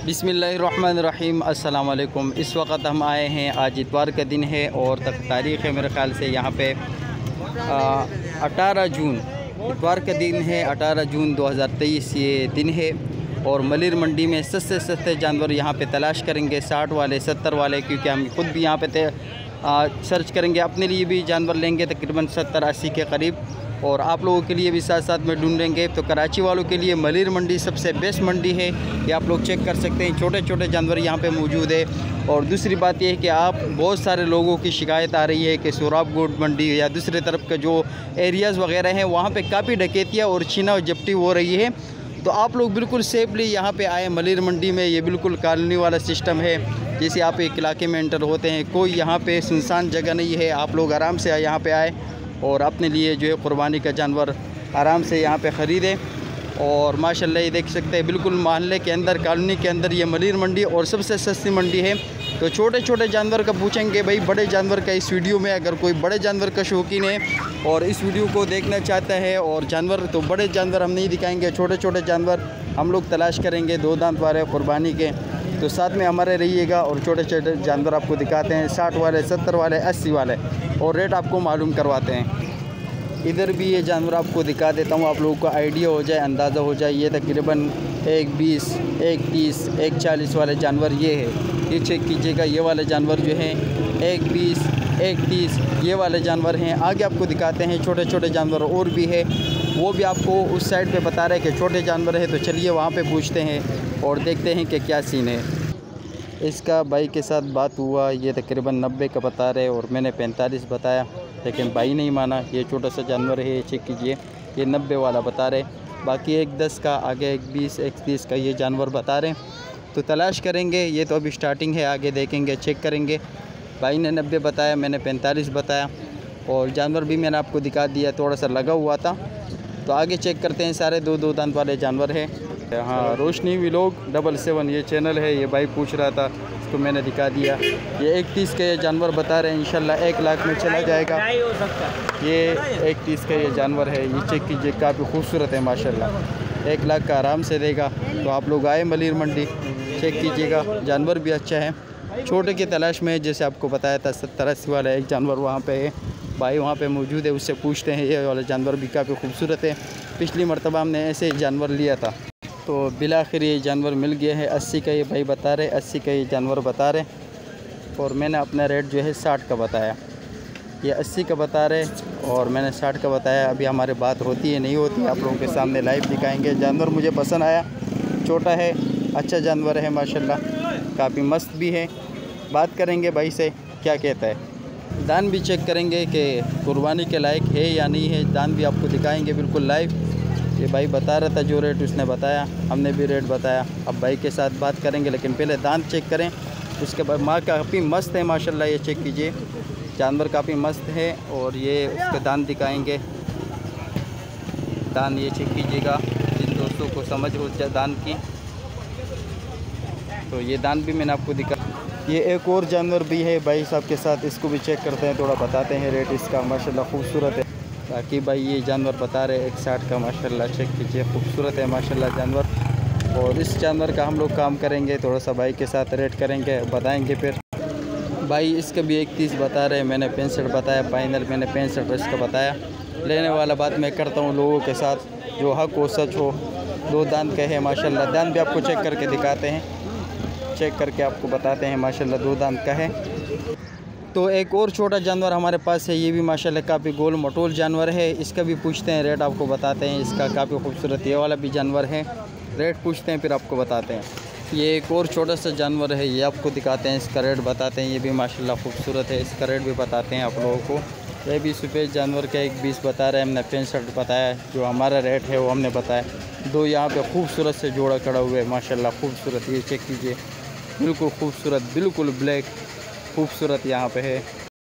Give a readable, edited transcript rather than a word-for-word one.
बिस्मिल्लाहिर्रहमानिर्रहीम। अस्सलाम वालेकुम। इस वक्त हम आए हैं, आज इतवार का दिन है और तारीख़ है मेरे ख़्याल से यहाँ पे 18 जून, इतवार का दिन है। 18 जून 2023 ये दिन है और मलिर मंडी में सस्ते सस्ते जानवर यहाँ पे तलाश करेंगे, 60 वाले 70 वाले, क्योंकि हम खुद भी यहाँ पे सर्च करेंगे, अपने लिए भी जानवर लेंगे तकरीबन 70-80 के करीब, और आप लोगों के लिए भी साथ साथ में ढूंढेंगे। तो कराची वालों के लिए मलिर मंडी सबसे बेस्ट मंडी है, ये आप लोग चेक कर सकते हैं। छोटे छोटे जानवर यहाँ पे मौजूद है। और दूसरी बात यह है कि आप बहुत सारे लोगों की शिकायत आ रही है कि सोराबगोड मंडी या दूसरे तरफ के जो एरियाज़ वगैरह हैं वहाँ पे काफ़ी डकैतियाँ और छीना और जप्टी हो रही है। तो आप लोग बिल्कुल सेफली यहाँ पे आए मलिर मंडी में। ये बिल्कुल कॉलोनी वाला सिस्टम है, जैसे आप एक इलाके में एंटर होते हैं, कोई यहाँ पे सुनसान जगह नहीं है। आप लोग आराम से यहाँ पे आए और अपने लिए जो है क़ुरबानी का जानवर आराम से यहाँ पे ख़रीदें। और माशाल्लाह ये देख सकते हैं बिल्कुल मोहल्ले के अंदर, कॉलोनी के अंदर ये मलिर मंडी और सबसे सस्ती मंडी है। तो छोटे छोटे जानवर का पूछेंगे भाई, बड़े जानवर का इस वीडियो में, अगर कोई बड़े जानवर का शौकीन है और इस वीडियो को देखना चाहता है और जानवर, तो बड़े जानवर हम नहीं दिखाएंगे, छोटे छोटे जानवर हम लोग तलाश करेंगे, 2 दांत वाले क़ुरबानी के। तो साथ में हमारे रहिएगा और छोटे छोटे जानवर आपको दिखाते हैं, 60 वाले 70 वाले 80 वाले, और रेट आपको मालूम करवाते हैं। इधर भी ये जानवर आपको दिखा देता हूँ, आप लोगों को आइडिया हो जाए, अंदाज़ा हो जाए। ये तकरीबन 1.20, 1.30, 1.40 वाले जानवर ये है। ये चेक कीजिएगा, ये वाले जानवर जो हैं 1.20, 1.30 ये वाले जानवर हैं। आगे आपको दिखाते हैं छोटे छोटे जानवर और भी है, वो भी आपको उस साइड पे बता रहे हैं कि छोटे जानवर है। तो चलिए वहाँ पे पूछते हैं और देखते हैं कि क्या सीन है। इसका भाई के साथ बात हुआ, ये तकरीबन 90 का बता रहे और मैंने 45 बताया, लेकिन भाई नहीं माना। ये छोटा सा जानवर है, ये चेक कीजिए, ये 90 वाला बता रहे। बाकी 1.10 का, आगे 1.20, 1.30 का ये जानवर बता रहे। तो तलाश करेंगे, ये तो अभी स्टार्टिंग है, आगे देखेंगे, चेक करेंगे। भाई ने 90 बताया, मैंने 45 बताया, और जानवर भी मैंने आपको दिखा दिया, थोड़ा सा लगा हुआ था। तो आगे चेक करते हैं, सारे 2 दांत वाले जानवर है। हाँ, रोशनी व्लॉग 77 ये चैनल है। ये भाई पूछ रहा था, इसको मैंने दिखा दिया। ये 1.30 का ये जानवर बता रहे हैं, इंशाल्लाह 1 लाख में चला जाएगा। ये 1.30 का ये जानवर है, ये चेक कीजिए, काफ़ी खूबसूरत है माशाल्लाह, 1 लाख का आराम से देगा। तो आप लोग आए मलिर मंडी, चेक कीजिएगा, जानवर भी अच्छा है। छोटे की तलाश में, जैसे आपको बताया था 70-80 वाला एक जानवर वहाँ पे है, भाई वहाँ पे मौजूद है, उससे पूछते हैं। ये वाला जानवर भी काफ़ी खूबसूरत है, पिछली मरतबा हमने ऐसे ही जानवर लिया था। तो बिलाखिर ये जानवर मिल गया है। 80 का ये भाई बता रहे, 80 का ये जानवर बता रहे, और मैंने अपना रेट जो है 60 का बताया। ये 80 का बता रहे और मैंने 60 का बताया। अभी हमारी बात होती है नहीं होती, आप लोगों के सामने लाइव दिखाएंगे। जानवर मुझे पसंद आया, छोटा है, अच्छा जानवर है माशाल्लाह, काफ़ी मस्त भी है। बात करेंगे भाई से, क्या कहता है। दान भी चेक करेंगे कि कुर्बानी के लायक है या नहीं है, दान भी आपको दिखाएंगे बिल्कुल लाइव। ये भाई बता रहा था, जो रेट उसने बताया हमने भी रेट बताया। अब भाई के साथ बात करेंगे, लेकिन पहले दांत चेक करें, उसके बाद। माँ काफ़ी मस्त है माशाल्लाह, ये चेक कीजिए, जानवर काफ़ी मस्त है। और ये उसके दांत दिखाएंगे, दांत ये चेक कीजिएगा, जिन दोस्तों को समझ हो जाए दांत की। तो ये दांत भी मैंने आपको दिखा। ये एक और जानवर भी है भाई साहब के साथ, इसको भी चेक करते हैं, थोड़ा बताते हैं रेट इसका। माशाल्लाह खूबसूरत है। बाकी भाई ये जानवर बता रहे 1.60 का, माशाल्लाह चेक कीजिए, खूबसूरत है माशाल्लाह जानवर। और इस जानवर का हम लोग काम करेंगे, थोड़ा सा भाई के साथ रेट करेंगे, बताएंगे फिर। भाई इसका भी 1.30 बता रहे, मैंने 65 बताया, फाइनल मैंने 65 इसका बताया। लेने वाला बात मैं करता हूँ लोगों के साथ, जो हक हो सच हो। 2 दांत का है माशाल्लाह, दांत भी आपको चेक करके दिखाते हैं, चेक करके आपको बताते हैं माशाल्लाह 2 दांत का है। तो एक और छोटा जानवर हमारे पास है, ये भी माशाल्लाह काफ़ी गोल मटोल जानवर है, इसका भी पूछते हैं, रेट आपको बताते हैं। इसका काफ़ी खूबसूरत ये वाला भी जानवर है, रेट पूछते हैं फिर आपको बताते हैं। ये एक और छोटा सा जानवर है, ये आपको दिखाते हैं, इसका रेट बताते हैं। ये भी माशाल्लाह खूबसूरत है, इसका रेट भी बताते हैं आप लोगों को। ये भी सफ़ेद जानवर का 1.20 बता रहे हैं, हमने 65 बताया, जो हमारा रेट है वो हमने बताया। 2 यहाँ पे खूबसूरत से जोड़ा खड़ा हुआ है माशाल्लाह, खूबसूरत, ये चेक कीजिए, बिल्कुल खूबसूरत, बिल्कुल ब्लैक, खूबसूरत यहाँ पे है।